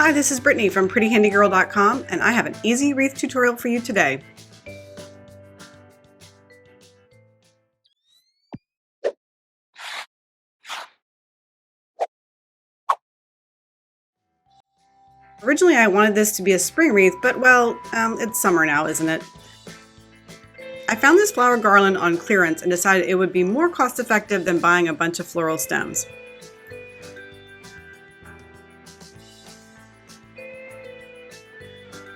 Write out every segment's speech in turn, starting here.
Hi, this is Brittany from prettyhandygirl.com, and I have an easy wreath tutorial for you today. Originally I wanted this to be a spring wreath, but well, it's summer now, isn't it? I found this flower garland on clearance and decided it would be more cost effective than buying a bunch of floral stems.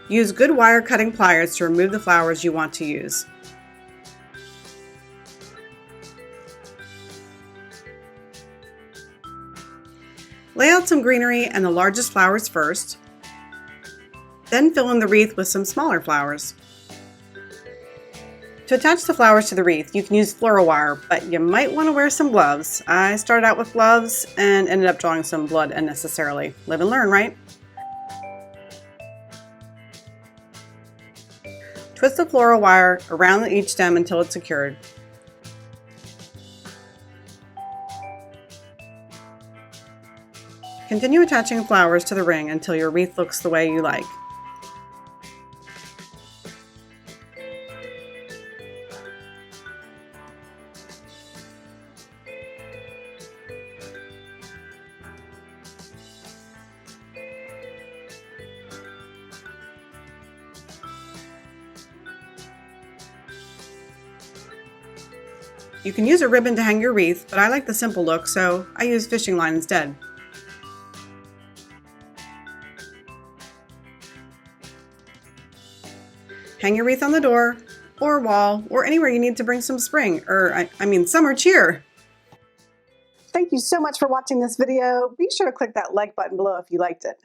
Use good wire cutting pliers to remove the flowers you want to use. Lay out some greenery and the largest flowers first, then fill in the wreath with some smaller flowers. To attach the flowers to the wreath, you can use floral wire, but you might want to wear some gloves. I started out with gloves and ended up drawing some blood unnecessarily. Live and learn, right? Twist the floral wire around each stem until it's secured. Continue attaching flowers to the ring until your wreath looks the way you like. You can use a ribbon to hang your wreath, but I like the simple look, so I use fishing line instead. Hang your wreath on the door, or wall, or anywhere you need to bring some spring, or summer cheer. Thank you so much for watching this video. Be sure to click that like button below if you liked it.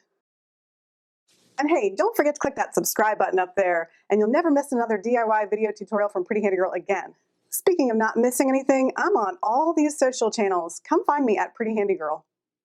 And hey, don't forget to click that subscribe button up there, and you'll never miss another DIY video tutorial from Pretty Handy Girl again. Speaking of not missing anything, I'm on all these social channels. Come find me at Pretty Handy Girl.